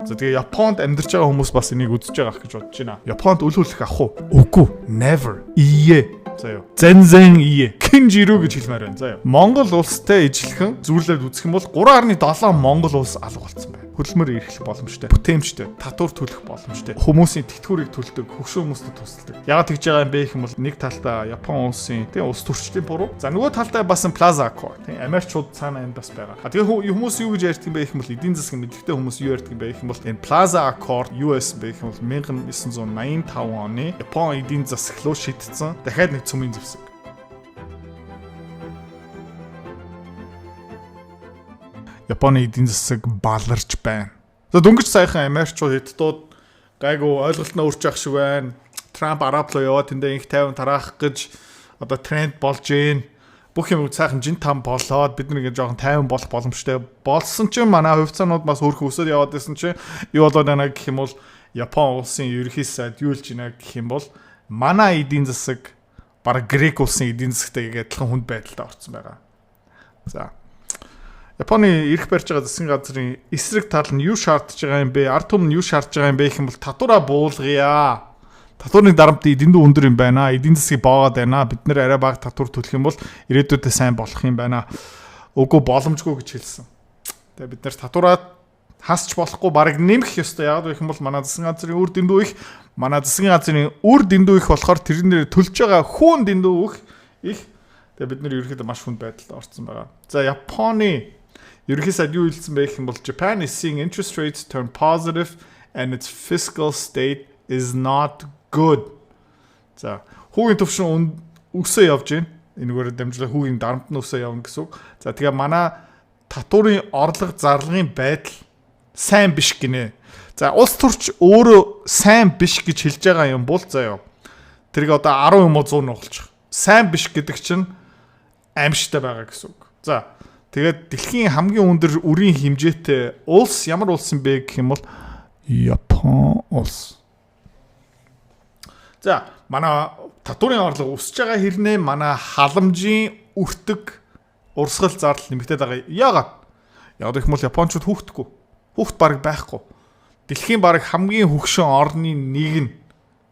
За тэгээ Японд амьдарч байгаа хүмүүс бас энийг үзэж байгаа гэж бодож байна. Японд үл хөлөх ах уу? Үгүй. Never. Ие. Заяа. Зэн ие. Кинжирүү гэж хэлмээр байна. Заяа. Монгол улстай ижилхэн зүйлээд үзэх юм бол 3.7 Монгол улс алга болсон байна. Хөдөлмөр эрхлэх боломжтой, бүтээмжтэй, татвар төлөх боломжтой, хүмүүсийн тэтгэврийг төлдөг, хөгшин хүмүүстэй тусалдаг. Яагаад тэгж байгаа юм бэ гэх юм бол нэг талдаа Япон улсын тийм улс төрчдийн буруу. За нөгөө талдаа бас Plaza Accord тийм Америкчууд цаана энэ бас байгаа. Тэгээ хүмүүс юу гэж ярьдаг юм бэ гэх юм бол эдийн засгийн мэдлэгтэй хүмүүс юу ярьдаг юм бэ гэх юм бол энэ Plaza Accord US бэ гэх юм бол 1985 оны Япон эдийн засаг руу шийдсэн дахиад нэг цөмийн зэвсэг. Японы эдийн засаг баларч байна. За дөнгөж саяхан Америкчууд хэдтууд гайгүй ойлголт нь өөрчлөх шиг байна. Трамп араб руу яваад тэндээ инх 50 тараах гэж одоо тренд болж гин. Бүх юм сайхан жин там болоод бид нэг жоохон 50 болох боломжтой болсон чинь манай хувьцаанууд бас өөрхөн өсөд яваад байсан чинь юу болоод байна гэх юм бол Япон улсын ерөнхий сайд юу хэлж байна гэх юм бол манай эдийн засаг бараг Грек улсын эдийн засагтай адилхан хүнд байдалд орсон байгаа. За Японы эрх барьж байгаа засгийн газрын эсрэг тал нь юу шаардж байгаа юм бэ? Ард түмэн нь юу шаардж байгаа юм бэ гэх юм бол татвараа буулгая. Татварны дарамт эдэндүү өндөр юм байна. Эдийн засгийг боогаад байна. Бид нэр арай бага татвар төлөх юм бол ирээдүйдээ сайн болох юм байна. Үгүй боломжгүй гэж хэлсэн. Тэгээ бид нэр татвараа хасч болохгүй бараг нэмэх ёстой. Яг гэх юм бол манай засгийн газрын үр дэндүү их, манай засгийн газрын үр дэндүү их болохоор тэрнээр төлж байгаа хүүн дэндүү их. Тэгээ бид нэр ерөөхдөө маш хүнд байдалд орсон байгаа. За Японы ерөнхий сайд юу хэлсэн бэ гэх юм бол Japan is seeing interest rates turn positive and its fiscal state is not good. За хүүгийн төвшин өсөө явж байна. Энэгээр дамжуулаад хүүгийн дарамт нь өсөө явна гэсэн үг. За тэгээ манай татварын орлого зарлагын байдал сайн биш гинэ. За улс төрч өөрөө сайн биш гэж хэлж байгаа юм бол заяа. Тэрийг одоо 10 юм уу 100 нугалчих. Сайн биш гэдэг чинь аимшигтай байгаа гэсэн үг. За тэгээд дэлхийн хамгийн өндөр үрийн хэмжээтэй улс ямар улс юм бэ гэх юм бол Япон улс. За манай татварын орлого өсөж байгаа хэрнээ манай халамжийн өртөг урсгал зардал нэмэгдээд байгаа. Яагаад гэх юм бол Япончууд хүүхдэггүй. Хүүхд бараг байхгүй. Дэлхийн бараг хамгийн хөгшин орны нэг нь.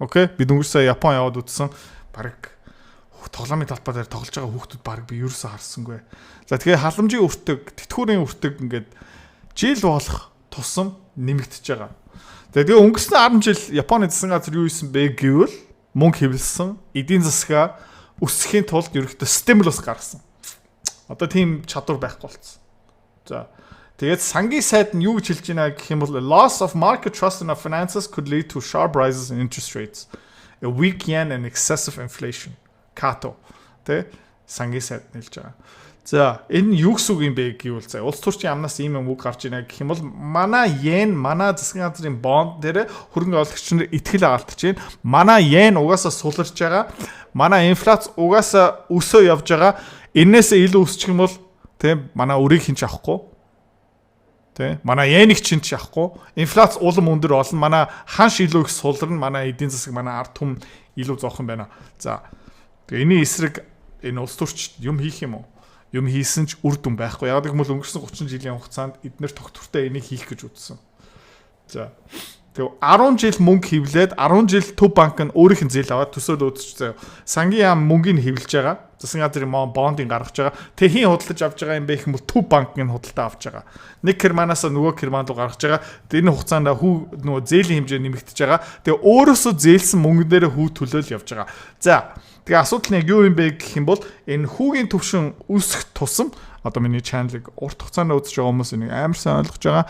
Окей? Бид өнгөрсөн сая Япон яваад үзсэн. Бараг тоглоомын талбай дээр тоглож байгаа хүүхдүүд баг би ерөөсөө харсангүй. За тэгэхээр халамжийн өртөг, тэтгэврийн өртөг ингээд жил болох тусам нэмэгдэж байгаа. Тэгээ өнгөрсөн 10 жил Японы засгийн газар юу хийсэн бэ гэвэл мөнгө хэвлсэн, эдийн засгаа өсгөхийн тулд ерөөхдөө стимулус гаргасан. Одоо тийм чадвар байхгүй болсон. За тэгээд сангийн сайд нь юу гэж хэлж байна гэх юм бол loss of market trust in our finances could lead to sharp rises in interest rates, a weak yen and excessive inflation. Като тэ сангийн сайд нэлж байгаа. За энэ юу гэсэн үг юм бэ гэвэл за улс төрчийн амнаас ийм юм үг гарч ийнэ гэх юм бол манай йен манай засгийн газрын бонд дээр хөрөнгө оруулагч нар итгэл алдаж байна. Манай йен угаасаа суларч байгаа. Манай инфляц угаасаа өсөө явж байгаа. Энээсээ илүү өсчих юм бол тэ манай өрийг хинч авахгүй. Тэ манай йенийг чинь ч авахгүй. Инфляц улам өндөр болно. Манай ханш илүү их суларна. Манай эдийн засаг манай ард түмэн илүү зоохон байна. За энэний эсрэг энэ улс төрч юм хийх юм уу? Юм хийсэн ч үр дүн байхгүй. Яг гэх юм бол өнгөрсөн 30 жилийн хугацаанд эдгээр тогтвортой энийг хийх гэж үзсэн. За. Тэгээ 10 жил мөнгө хевлээд 10 жил төв банк нь өөрийнх нь зээл аваад төсөөл өөдөж сангийн яам мөнгөний хевлэж байгаа. Засгийн газрын бондыг гаргаж байгаа. Тэгээ хин худалдаж авч байгаа юм бэ гэх юм бол төв банкны худалдаа авч байгаа. Нэг керманаас нөгөө керман руу гаргаж байгаа. Тэгээ энэ хугацаанд нөгөө зээлийн хэмжээ нэмэгдэж байгаа. Тэгээ өөрөөсөө зээлсэн мөнгөн дээр хүү төлөөл явж байгаа. За. Тэгээ асуудал нь юу юм бэ гэх юм бол энэ хүүгийн төвшин өсөх тусам одоо миний чаналыг урт хугацаанд үзэж байгаа хүмүүс энийг амар сайн ойлгож байгаа.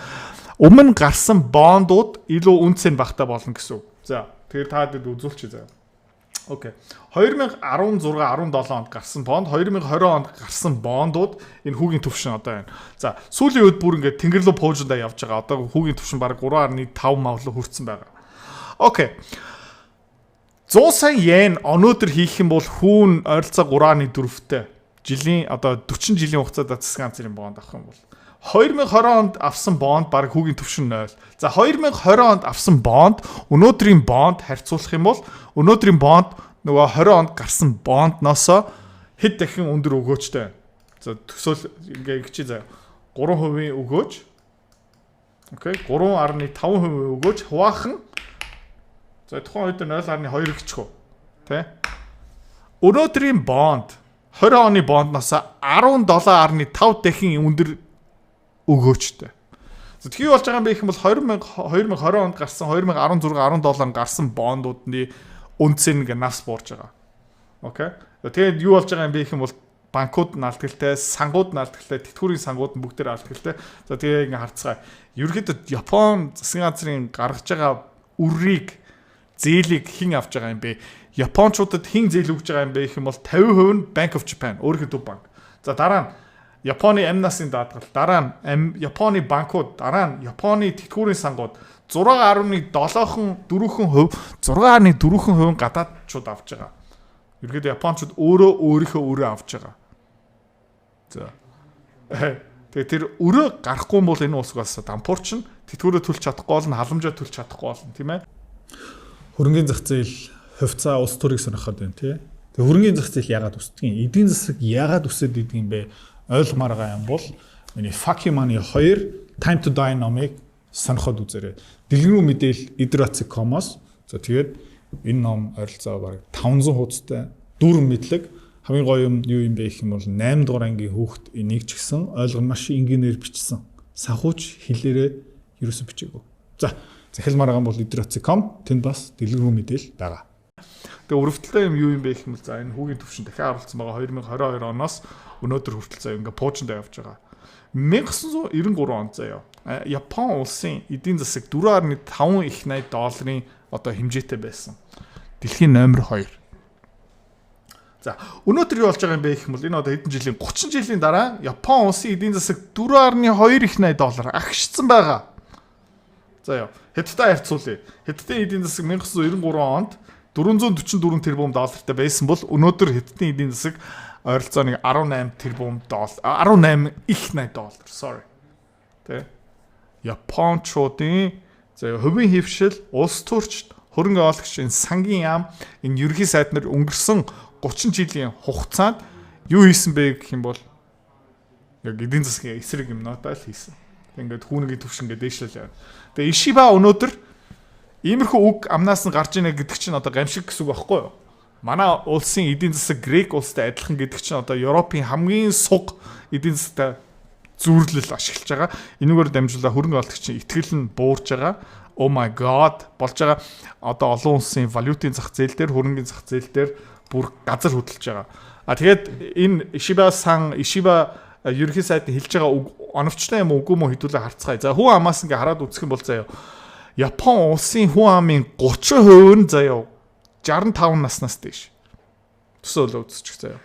Өмнө гарсан бондууд илүү үнцэн багтаа болно гэсэн үг. За тэгээ та дэд үзүүлчих заа. Окей. 2016 17 онд гарсан бонд, 2020 онд гарсан бондууд энэ хүүгийн төвшин одоо байна. За сүүлийн үед бүр ингээд тэнгэр рүү пууждаа явж байгаа. Одоо хүүгийн төвшин баг 3.5 мавлуу хүрсэн байгаа. Окей. 100 сая йен өнөөдөр хийх юм бол хүүн ойролцоо 3.4-тэй жилийн одоо 40 жилийн хугацаанд засгийн газрын бонд авах юм бол 2020 онд авсан бонд баг хүүгийн төвшин 0. За 2020 онд авсан бонд өнөөдрийн бонд харьцуулах юм бол өнөөдрийн бонд нөгөө 20 онд гарсан бондноосоо хэд дахин өндөр өгөөжтэй. За төсөөл ингээ чи заа 3% өгөөж Окей. 3.5% өгөөж хуваахын за тухайн үед 0.2 гэчихв. Тэ? Өнөөдрийн бонд 20 оны бондноос 17.5 дахин өндөр өгөөжтэй. Тэгэхээр болж байгаа юм бэ гэх юм бол 2020 онд гарсан 2016 17 он гарсан бондуудны үнцэн ингээ нас буурж байгаа. Окей. Тэгээд юу болж байгаа юм бэ гэх юм бол банкуд нь алдгалтай, сангууд нь алдгалтай, тэтгэврийн сангууд нь бүгдээр алдгалтай. За тэгээ ингээ харцгаая. Ерөнхийдөө Япон засгийн газрын гаргаж байгаа үрийг зээлийг хэн авч байгаа юм бэ? Япончуудад хэн зээл өгж байгаа юм бэ гэх юм бол 50% нь Bank of Japan, өөрийнхөө төв банк. За дараа нь Японы амнасын даатгал, дараа нь Японы банкуд, дараа нь Японы тэтгэврийн сангууд 6.4%, 6.4% гадаадчууд авч байгаа. Ерөнхийдөө Япончууд өөрийнхөө авч байгаа. За. Тэгээ тэр өрөө гарахгүй бол энэ улсгаас дампуурч нь тэтгэврээ төлж чадахгүй бол халамжаа төлж чадахгүй болно, тийм ээ. Хөрөнгөний зах зээл хувьцаа улс төрийг сонирхоод байна, тий. Тэгээ хөрөнгөний зах зээл яагаад өсдөг юм? Эдийн засаг яагаад өсөд идэг юм бэ? Ойлгомоор байгаа юм бол миний Fuck Money 2 Time to Die номыг сонирхоод үзээрэй. Дэлгэрэнгүй мэдээлэл idratsi.com-оос. За тэгээд энэ ном ойролцоо бараг 500 хуудастай дүүрэн мэдлэг. Хамгийн гоё юм юу юм бэ гэх юм бол 8 дугаар ангийн хүүхэд энийг ч гэсэн ойлгоно маш энгийнээр бичсэн. Санхүүч хэлээрээ ерөөсө бичээгүй. За захилмаар байгаа бол idratsi.com тэнд бас дэлгэрэнгүй мэдээлэл байгаа. Тэгээ өрөвдөлтэй юм юу юм бэ гэх юм бол за энэ хүүгийн төвшин дахиад оруулсан байгаа 2022 оноос өнөөдөр хүртэл заа ингээ пуужинд явж байгаа. 1993 онд заяа Япон улсын эдийн засаг 4.5 их $80 одоо хэмжээтэй байсан. Дэлхийн номер 2. За өнөөдөр юу болж байгаа юм бэ гэх юм бол энэ одоо хэдэн жилийн 30 жилийн дараа Япон улсын эдийн засаг 4.2 их $80 агшсан байгаа. За яа Хятадтай харьцуулъя. Хятадын эдийн засаг 1993 онд 444 тэрбум доллартай байсан бол өнөөдөр Хятадын эдийн засаг ойролцоог 18 тэрбум доллар 18 их $80 sorry. Тэ Япончуудын хувийн хөвшил улс төрчд хөрөнгө оруулагчийн сангийн яам энэ ерхий сайд нар өнгөрсөн 30 жилийн хугацаанд юу хийсэн бэ гэх юм бол яг эдийн засгийн эсрэг юмнуудаа л хийсэн. Ингээд хүүнгийн төвшин ингээд дээшлэл явна. Тэгээ Ишиба өнөөдөр иймэрхүү үг амнаас нь гарч ийнэ гэдэг чинь одоо гамшиг гэсэн үг байхгүй юу? Манай улсын эдийн засаг Грек улстай адилхан гэдэг чинь одоо Европын хамгийн суг эдийн засагтай зүйрлэл ашиглаж байгаа. Энэгээр дамжуулаад хөрөнгө оруулагчийн итгэл нь буурж байгаа. Oh my god болж байгаа. Одоо олон улсын валютын зах зээл дээр, хөрөнгөний зах зээл дээр бүр газар хөдлөж байгаа. Тэгээд энэ Ишиба ерөнхий сайдын хэлж байгаа үг оновчтой юм уу үгүй мó хэдүүлээ харцгаая. За хүн амаас ингээ хараад үзэх юм бол заяа Япон улсын хүн амын 30% нь заяа 65 наснаас дээш. Төсөөлөө үзчих заяа.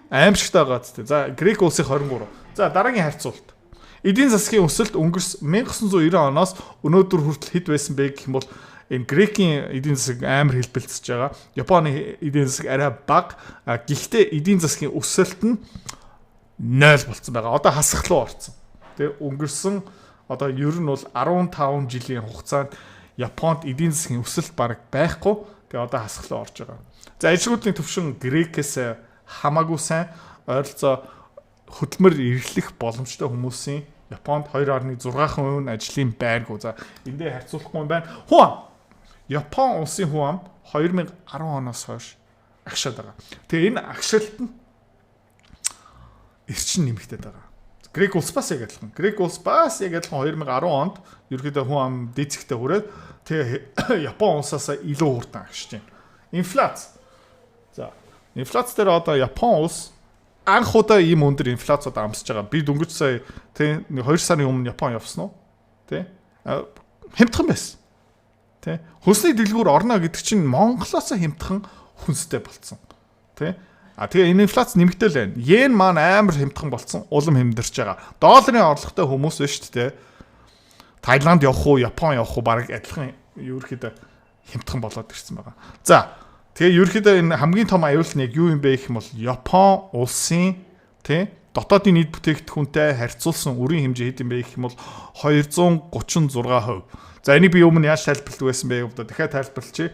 Аимшигтай байгаа зү. За Грек улсын 23. За дараагийн харьцуулт. Эдийн засгийн өсөлт өнгөрсөн 1990 оноос өнөөдөр хүртэл хэд байсан бэ гэх юм бол энэ Грекийн эдийн засаг амар хэлбэлцэж байгаа. Японы эдийн засаг арай бага. Гэхдээ эдийн засгийн өсөлт нь 0 болцсон байгаа. Одоо хасах руу орсон. Тэ өнгөрсөн одоо ер нь бол 15 жилийн хугацаанд Японд эдийн засгийн өсөлт бараг байхгүй. Тэгээ одоо хасах руу орж байгаа. За ажлын төвшин Грекээс хамаагүй сайн ойролцоо хөдөлмөр эрхлэх боломжтой хүмүүсийн Японд 2.6% нь ажлын байргүй. За эндээ харьцуулахгүй юм байна. Хүн Япон улсын хүн ам 2010 оноос хойш агшаад байгаа. Тэгээ энэ агшилт нь эрчин нэмэгдээд байгаа. Грек улс бас яг адилхан. Грек улс бас яг адилхан 2010 онд ерөөдөө хүн ам дээцэгтэй хүрээд тэгээ Япон улсаас илүү хурдан агшиж байна. Инфляц. За инфляц дээр одоо Япон улс анх удаа ийм өндөр инфляцид амсаж байгаа. Би дөнгөж сая тий 2 сарын өмнө Япон явсан уу? Тий хямдхан байсан. Тий хүнсний дэлгүүр орно гэдэг чинь Монголоос хямдхан хүнстэй болцсон. Тий тэгээ энэ инфляц нэмэгдээл байна. Йен маань амар хямдхан болцсон, улам хямдарч байгаа. Долларын орлоготой хүмүүс байна шүү дээ. Таиланд явах уу, Япон явах уу бараг адилхан ерөөхдөө хямдхан болоод ирсэн байгаа. За тэгээ ерөөхдөө энэ хамгийн том аюул нь яг юу юм бэ гэх юм бол Япон улсын тий дотоодын нийт бүтээгдэхүүнтэй харьцуулсан үрийн хэмжээ хэд юм бэ гэх юм бол 236%. За энийг би өмнө яаж тайлбарлах байсан бэ гэдэг дахиад тайлбарлачих.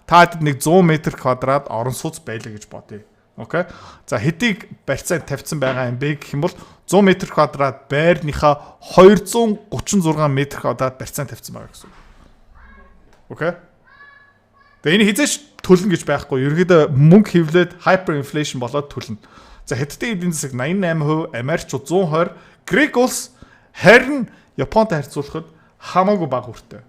Та хэд нэг 100 м2 орон сууц байлаа гэж бодъё. Окей. За хэдийг барьцаанд тавьсан байгаа юм бэ гэх юм бол 100 м2 байрныхаа 236 м2 барьцаан тавьсан байгаа гэсэн. Окей. Тэгээ энэ хизээш төлнө гэж байхгүй. Ерөнхийдөө мөнгө хевлээд hyperinflation болоод төлнө. За Хятадын эдийн засаг 88%, Америкчууд 120, Грек улс харин Японтой харьцуулахад хамаагүй бага хүртэй.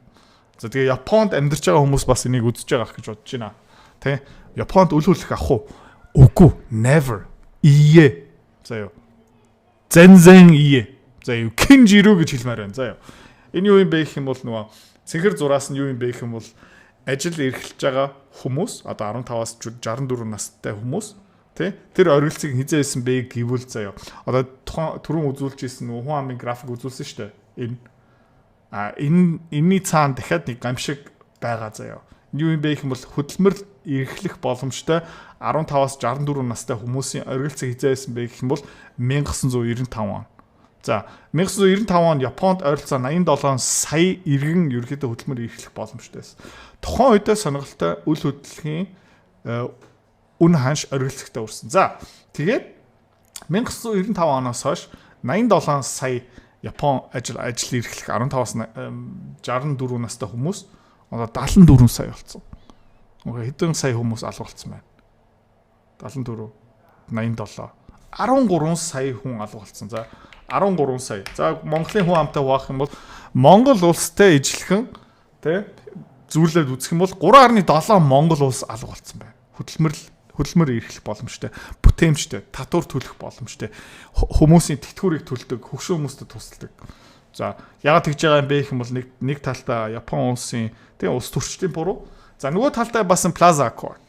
За тэгээ Японд амьдарч байгаа хүмүүс бас энийг үзэж байгаа гэж бодож байна. Тэ? Японд үл хөлөх ах уу? Үгүй, never. Ие. За юу. Зэнзэн ие. За юу. Кинжиру гэж хэлмээр байна. За юу. Энэ юу юм бэ гэх юм бол нөгөө цэнхэр зураас нь юу юм бэ гэх юм бол ажил эрхэлж байгаа хүмүүс одоо 15-аас 64 настай хүмүүс тий тэр оргилцыг хизээ хийсэн бэ гэвэл заяа одоо түрүүн үзүүлж ирсэн хүн амын график үзүүлсэн шүү дээ энэний цаана дахиад нэг гамшиг байгаа заяа юу юм бэ гэх юм бол хөдөлмөр эрхлэх боломжтой 15-аас 64 настай хүмүүсийн оргилцыг хизээ хийсэн бэ гэх юм бол 1995 он. За 1995 он Японд ойролцоо 87 сая иргэн ерөнхийдөө хөдөлмөр эрхлэх боломжтой байсан. Тухайн үедээ сонирхолтой үйл хөдлөлийн үн ханш оргилцэгтэй үрсэн. За тэгээд 1995 оноос хойш 87 сая Япон ажил эрхлэх 15-аас 64 настай хүмүүс одоо 74 сая болсон. Хэдэн сая хүмүүс алга болсон байна. 74 87 13 сая хүн алга болсон. За 13 сая. За Монголын хүн амтай хуваах юм бол Монгол улстай ижилхэн тий зүйлээд үзэх юм бол 3.7 Монгол улс алга болсон байна. Хөдөлмөр эрхлэх боломжтой, бүтээмжтэй, татвар төлөх боломжтой, хүмүүсийн тэтгэврийг төлдөг, хөгшин хүмүүстэй тусалдаг. За яагаад тэгж байгаа юм бэ гэх юм бол нэг талдаа Япон улсын тий улс төрчдийн буруу. За нөгөө талдаа бас Plaza Accord.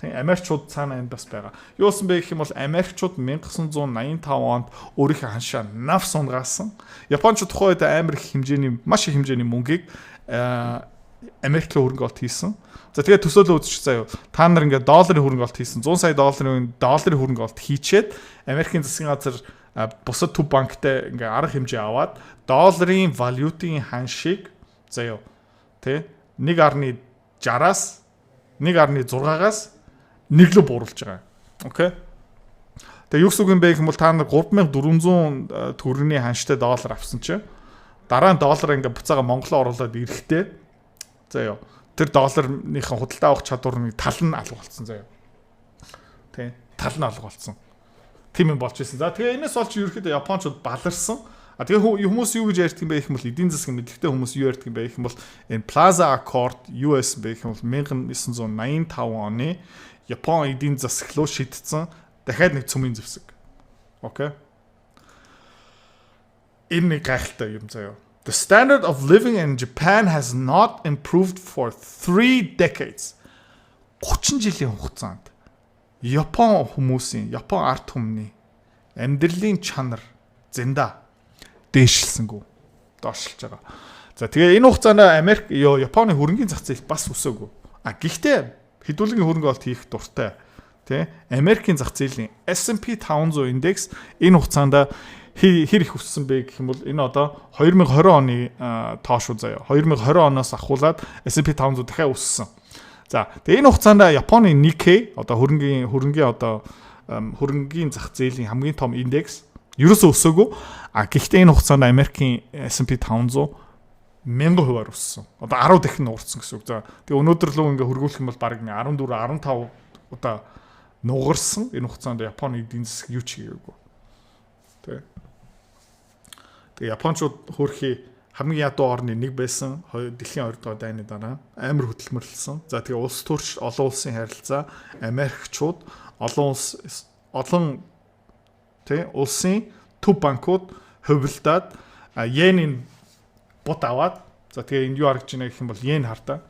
Тий Америкчууд цаана энэ бас байгаа. Юусан бэ гэх юм бол Америкчууд 1985 онд өөрийнхөө ханшаа нав сунгаасан. Япончууд тухайн үед амар их хэмжээний маш их хэмжээний мөнгийг Америк руу хөрөнгө оруулалт хийсэн. За тэгээд төсөөлөө үзчих заяа. Та нар ингээд долларын хөрөнгө оруулалт хийсэн. 100 сая долларын хөрөнгө оруулалт хийчээд Америкийн засгийн газар бусад төв банктай ингээд арга хэмжээ аваад долларын валютын ханшийг заяа тий 1.60-аас 1.6-аас 1 рүү бууруулж байгаа. Окей. Тэгээ юу гэсэн үг юм бэ гэх юм бол та нар 3400 төгрөгийн ханштай доллар авсан чинь дараа нь доллар ингээд буцаага Монголоо оруулаад ирэхдээ заяа тэр долларныхаа худалдаа авах чадварны тал нь алга болсон заяа. Тэ тал нь алга болсон. Тийм юм болж ирсэн. За тэгээ энэс олж ерөөхдөө Япончууд баларсан. А тэгээ хүмүүс юу гэж ярьдаг юм бэ гэх юм бол эдийн засгийн мэдлэгтэй хүмүүс юу ярьдаг юм бэ гэх юм бол энэ Plaza Accord US бэ гэх юм бол 1985 оны Япон эдийн засаг руу шийдсэн дахиад нэг цөмийн зэвсэг. Окей. Энэ нэг гайхалтай юм заяа. The standard of living in Japan has not improved for 3 decades. 30 жилийн хугацаанд Япон хүмүүсийн, Япон ард түмний амьдралын чанар зэнда дээшилсэнгүй, доошлж байгаа. За тэгээ энэ хугацаанд Японы хөрөнгөний зах зээл бас өсөөгүй. Гэхдээ хэдүүлгийн хөрөнгө оруулалт хийх дуртай. Тэ Америкийн зах зээлийн S&P 500 индекс энэ хугацаанд хэр их өссөн бэ гэх юм бол энэ одоо 2020 оны тоо шүү заяа. 2020 оноос ахуулаад S&P 500 дахиад өссөн. За тэгээ энэ хугацаанд Японы Nikkei одоо хөрөнгөний зах зээлийн хамгийн том индекс ерөөсөө өсөөгүй. Гэхдээ энэ хугацаанд Америкийн S&P 500 1000%-аар өссөн. Одоо 10 дахин нуурсан гэсэн үг. За тэгээ өнөөдөр лөө ингээ хөргүүлэх юм бол бараг 14 15 удаа нугарсан. Энэ хугацаанд Японы эдийн засаг юу ч хийгээгүй. Тэ. Тэгээ Япончууд хөөрхий хамгийн ядуу орны нэг байсан. Дэлхийн 2 дугаар дайны дараа амар хөдөлмөрлсөн. За тэгээ улс төрч олон улсын харилцаа Америкчууд олон улсын төв банкуд хувилдаад йенийн бут аваад за тэгээ энд юу харагдж байна гэх юм бол йен хартаа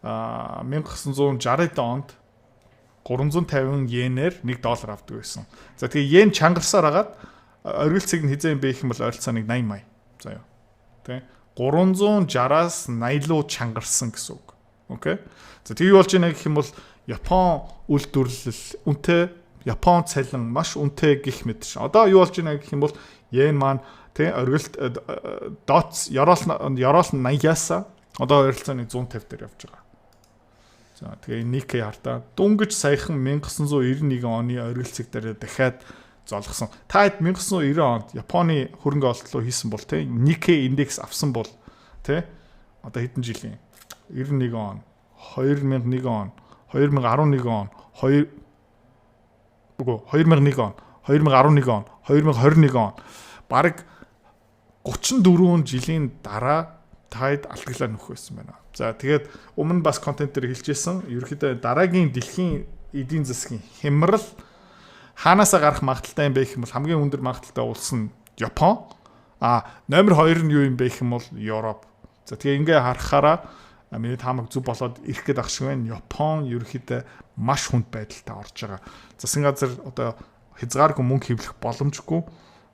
1960 онд 350 йенээр 1 доллар авдаг байсан. За тэгээ йен чангарсаар хагаад оргилцыг нь хизээ юм бэ гэх юм бол ойролцоо нэг 80 мая. За юу. Тэ 360-аас 80 руу чангарсан гэсэн үг. Окей. За тэгээ юу болж байна гэх юм бол Япон үйлдвэрлэл үнэтэй Япон цалин маш үнэтэй гих мэдш. Одоо юу болж байна гэх юм бол йен маань тэ оргилт доц яроол 80-аас одоо ойролцоо нэг 150 дээр явж байгаа. За тэгээ Nikkei хартаа дүнгиж саяхан 1991 оны оргилцэг дээр дахиад золгосон. Та хэд 1990 онд Японы хөрөнгө оруулалт руу хийсэн бол те Nikkei индекс авсан бол те одоо хэдэн жилийн 91 он, 2001 он, 2011 он, 2001 он, 2011 он, 2021 он бараг 34 жилийн дараа таад алдагдлаа нөхөх байсан байна. За тэгээд өмнө бас контент дээр хэлжсэн. Ерөнхийдөө дараагийн дэлхийн эдийн засгийн хямрал хаанасаа гарах магадaltaй юм бэ гэх юм бол хамгийн өндөр магадaltaй улс нь Япон. Номер 2 нь юу юм бэ гэх юм бол Европ. За тэгээ ингээ харахаараа миний таамаг зүв болоод ирэх гээд ах шиг байна. Япон ерөнхийдөө маш хүнд байдалтай орж байгаа. Засгийн газар одоо хязгааргүй мөнгө хэвлэх боломжгүй.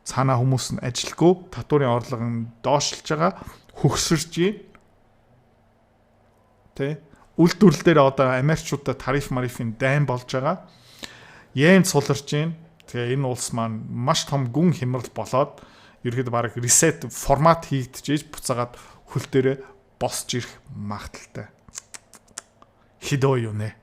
Цаанаа хүмүүс нь ажилгүй, татварын орлого нь доошлж байгаа, хөгсөрж байна. Тэ? Үйлдвэрлэл дээр одоо Америкчуудад тариф марифын дайн болж байгаа. Йен суларч байна. Тэгээ энэ улс маань маш том гүн хямрал болоод ерөөдөө баг reset формат хийгдчихэж буцаагаад хөл дээрээ босч ирэх магадaltaй. Хидөө юу нэ?